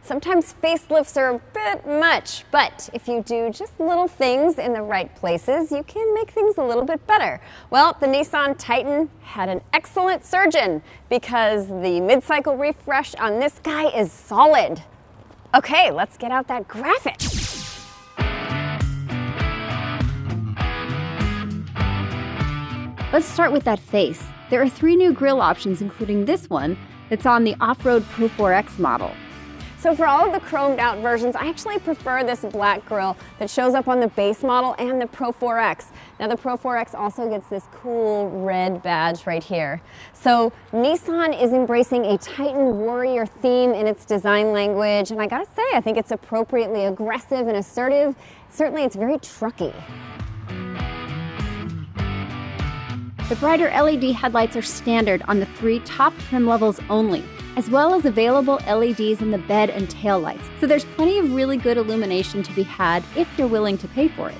Sometimes facelifts are a bit much, but if you do just little things in the right places, you can make things a little bit better. Well, the Nissan Titan had an excellent surgeon because the mid-cycle refresh on this guy is solid. Okay, let's get out that graphic. Let's start with that face. There are 3 new grille options, including this one that's on the off-road Pro 4X model. So for all of the chromed out versions, I actually prefer this black grille that shows up on the base model and the Pro 4X. Now the Pro 4X also gets this cool red badge right here. So Nissan is embracing a Titan warrior theme in its design language, and I gotta say, I think it's appropriately aggressive and assertive. Certainly it's very trucky. The brighter LED headlights are standard on the 3 top trim levels only, as well as available LEDs in the bed and tail lights. So there's plenty of really good illumination to be had if you're willing to pay for it.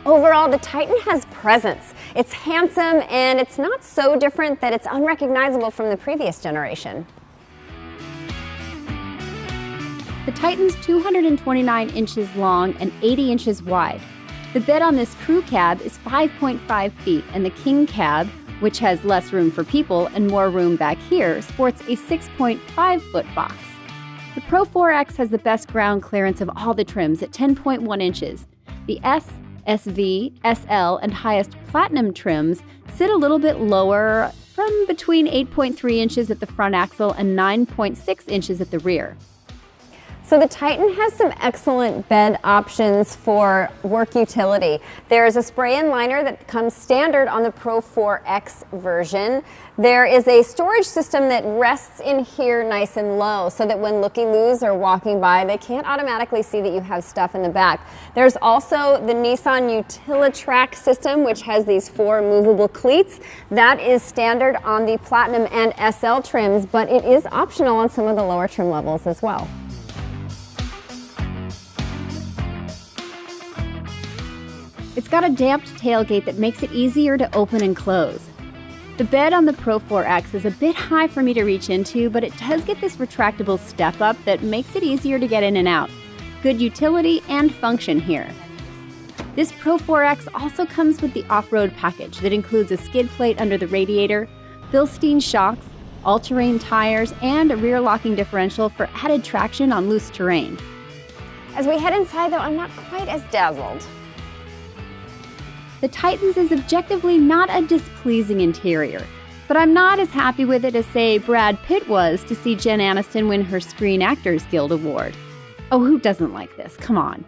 Overall, the Titan has presence. It's handsome, and it's not so different that it's unrecognizable from the previous generation. The Titan's 229 inches long and 80 inches wide. The bed on this crew cab is 5.5 feet, and the king cab, which has less room for people and more room back here, sports a 6.5-foot box. The Pro 4X has the best ground clearance of all the trims at 10.1 inches. The S, SV, SL, and highest Platinum trims sit a little bit lower, from between 8.3 inches at the front axle and 9.6 inches at the rear. So the Titan has some excellent bed options for work utility. There is a spray-in liner that comes standard on the Pro 4X version. There is a storage system that rests in here nice and low so that when looky-loos are walking by, they can't automatically see that you have stuff in the back. There's also the Nissan Utilitrack system, which has these 4 movable cleats. That is standard on the Platinum and SL trims, but it is optional on some of the lower trim levels as well. It's got a damped tailgate that makes it easier to open and close. The bed on the Pro 4X is a bit high for me to reach into, but it does get this retractable step-up that makes it easier to get in and out. Good utility and function here. This Pro 4X also comes with the off-road package that includes a skid plate under the radiator, Bilstein shocks, all-terrain tires, and a rear locking differential for added traction on loose terrain. As we head inside, though, I'm not quite as dazzled. The Titan's is objectively not a displeasing interior, but I'm not as happy with it as, say, Brad Pitt was to see Jen Aniston win her Screen Actors Guild Award. Oh, who doesn't like this? Come on.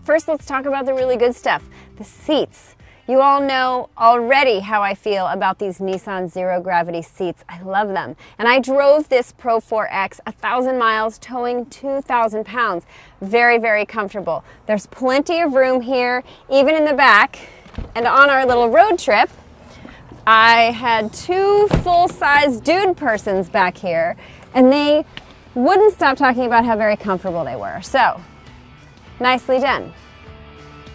First, let's talk about the really good stuff, the seats. You all know already how I feel about these Nissan Zero Gravity seats. I love them. And I drove this Pro 4X 1,000 miles, towing 2,000 pounds. Very, very comfortable. There's plenty of room here, even in the back. And on our little road trip, I had 2 full-size dude persons back here, and they wouldn't stop talking about how very comfortable they were. So, nicely done.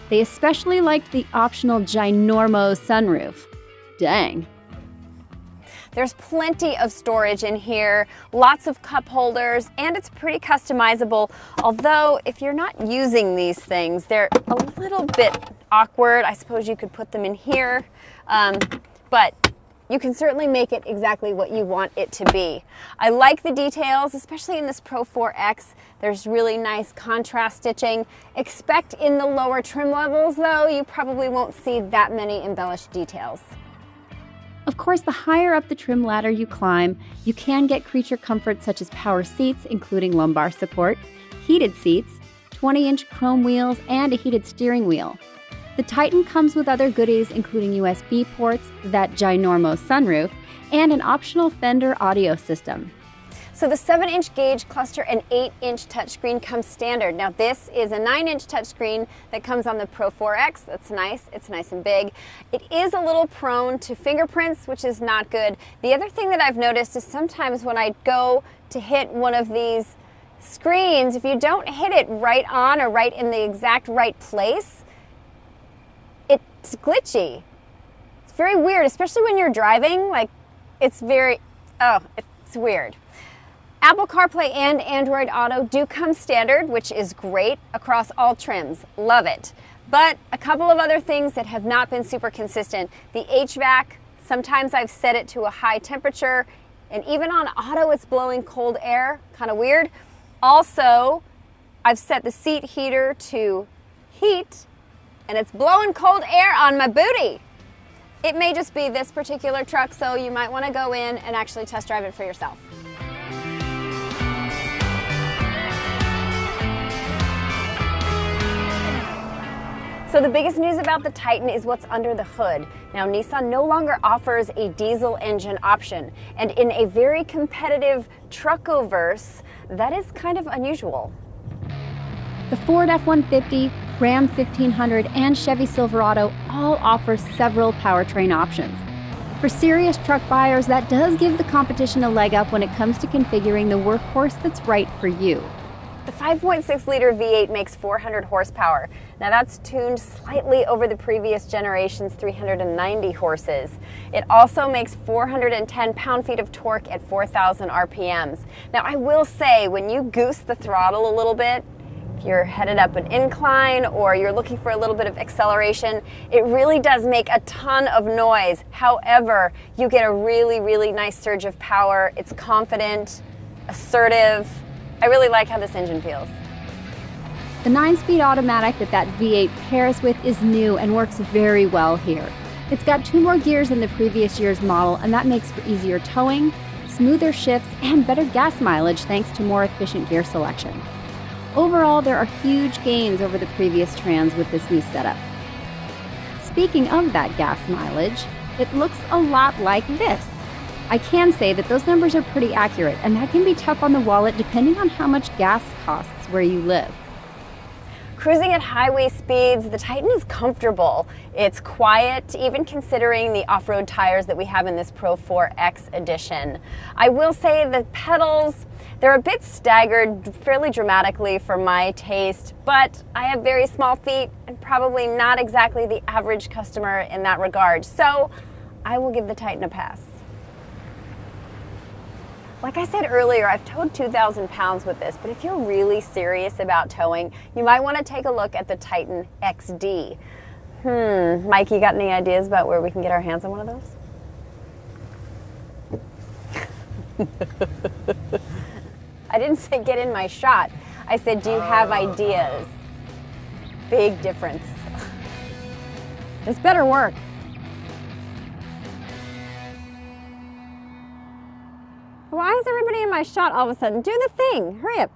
They especially liked the optional ginormo sunroof. Dang. There's plenty of storage in here, lots of cup holders, and it's pretty customizable. Although, if you're not using these things, they're a little bit awkward. I suppose you could put them in here, but you can certainly make it exactly what you want it to be. I like the details, especially in this Pro 4X. There's really nice contrast stitching. Expect in the lower trim levels, though, you probably won't see that many embellished details. Of course, the higher up the trim ladder you climb, you can get creature comforts such as power seats, including lumbar support, heated seats, 20-inch chrome wheels, and a heated steering wheel. The Titan comes with other goodies, including USB ports, that ginormo sunroof, and an optional Fender audio system. So the 7-inch gauge cluster and 8-inch touchscreen comes standard. Now this is a 9-inch touchscreen that comes on the Pro 4X. That's nice. It's nice and big. It is a little prone to fingerprints, which is not good. The other thing that I've noticed is sometimes when I go to hit one of these screens, if you don't hit it right on or right in the exact right place, it's glitchy. It's very weird, especially when you're driving. Like, it's weird. Apple CarPlay and Android Auto do come standard, which is great across all trims. Love it. But a couple of other things that have not been super consistent. The HVAC, sometimes I've set it to a high temperature, and even on auto it's blowing cold air, kind of weird. Also, I've set the seat heater to heat, and it's blowing cold air on my booty. It may just be this particular truck, so you might want to go in and actually test drive it for yourself. So the biggest news about the Titan is what's under the hood. Now, Nissan no longer offers a diesel engine option, and in a very competitive truckoverse, that is kind of unusual. The Ford F-150, Ram 1500, and Chevy Silverado all offer several powertrain options. For serious truck buyers, that does give the competition a leg up when it comes to configuring the workhorse that's right for you. The 5.6-liter V8 makes 400 horsepower. Now that's tuned slightly over the previous generation's 390 horses. It also makes 410 pound-feet of torque at 4,000 RPMs. Now I will say, when you goose the throttle a little bit, if you're headed up an incline or you're looking for a little bit of acceleration, it really does make a ton of noise. However, you get a really, really nice surge of power. It's confident, assertive. I really like how this engine feels. The 9-speed automatic that V8 pairs with is new and works very well here. It's got 2 more gears than the previous year's model, and that makes for easier towing, smoother shifts, and better gas mileage thanks to more efficient gear selection. Overall, there are huge gains over the previous Trans with this new setup. Speaking of that gas mileage, it looks a lot like this. I can say that those numbers are pretty accurate, and that can be tough on the wallet depending on how much gas costs where you live. Cruising at highway speeds, the Titan is comfortable. It's quiet, even considering the off-road tires that we have in this Pro 4X edition. I will say the pedals, they're a bit staggered fairly dramatically for my taste, but I have very small feet and probably not exactly the average customer in that regard. So I will give the Titan a pass. Like I said earlier, I've towed 2,000 pounds with this, but if you're really serious about towing, you might want to take a look at the Titan XD. Mike, you got any ideas about where we can get our hands on one of those? I didn't say get in my shot. I said, do you have ideas? Big difference. This better work. Why is everybody in my shot all of a sudden? Do the thing. Hurry up.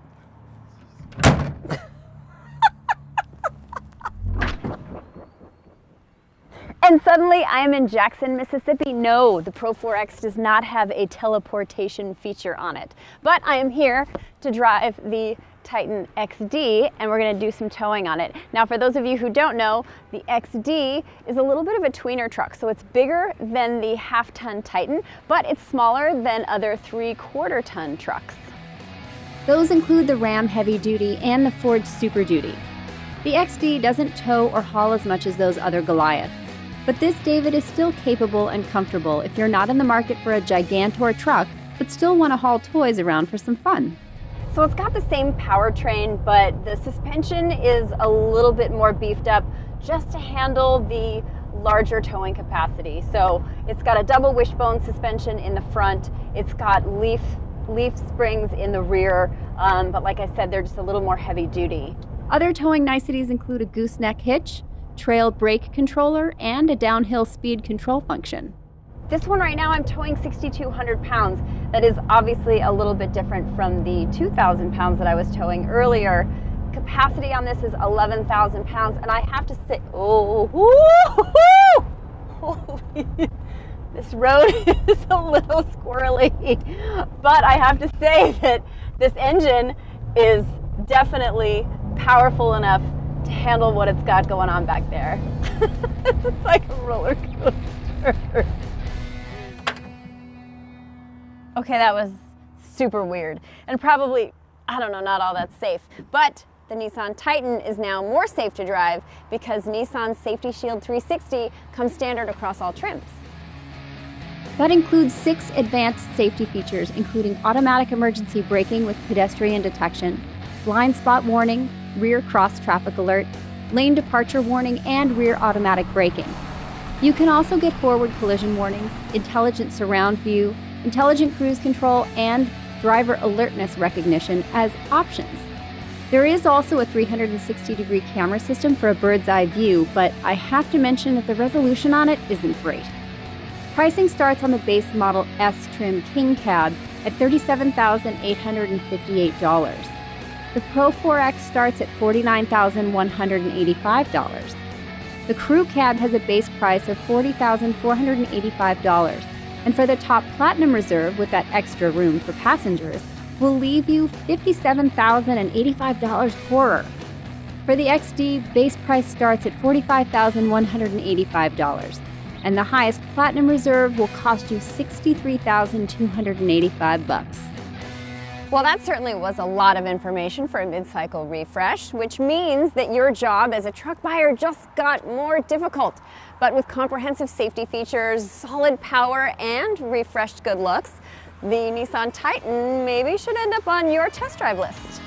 And suddenly I am in Jackson, Mississippi. No, the Pro 4X does not have a teleportation feature on it. But I am here to drive the Titan XD, and we're going to do some towing on it. Now, for those of you who don't know, the XD is a little bit of a tweener truck, so it's bigger than the half-ton Titan, but it's smaller than other 3/4-ton trucks. Those include the Ram Heavy Duty and the Ford Super Duty. The XD doesn't tow or haul as much as those other Goliaths, but this David is still capable and comfortable if you're not in the market for a Gigantor truck, but still want to haul toys around for some fun. So it's got the same powertrain, but the suspension is a little bit more beefed up just to handle the larger towing capacity. So it's got a double wishbone suspension in the front. It's got leaf springs in the rear, but like I said, they're just a little more heavy duty. Other towing niceties include a gooseneck hitch, trail brake controller, and a downhill speed control function. This one right now I'm towing 6,200 pounds. That is obviously a little bit different from the 2,000 pounds that I was towing earlier. Capacity on this is 11,000 pounds, and I have to say, this road is a little squirrely, but I have to say that this engine is definitely powerful enough to handle what it's got going on back there. It's like a roller coaster. Okay, that was super weird and probably, I don't know, not all that safe, but the Nissan Titan is now more safe to drive because Nissan's Safety Shield 360 comes standard across all trims. That includes 6 advanced safety features, including automatic emergency braking with pedestrian detection, blind spot warning, rear cross traffic alert, lane departure warning, and rear automatic braking. You can also get forward collision warnings, intelligent surround view, intelligent cruise control, and driver alertness recognition as options. There is also a 360-degree camera system for a bird's eye view, but I have to mention that the resolution on it isn't great. Pricing starts on the base model S trim King cab at $37,858. The Pro 4X starts at $49,185. The Crew cab has a base price of $40,485, and for the top Platinum Reserve with that extra room for passengers, will leave you $57,085 poorer. For the XD, base price starts at $45,185, and the highest Platinum Reserve will cost you $63,285. Well, that certainly was a lot of information for a mid-cycle refresh, which means that your job as a truck buyer just got more difficult. But with comprehensive safety features, solid power, and refreshed good looks, the Nissan Titan maybe should end up on your test drive list.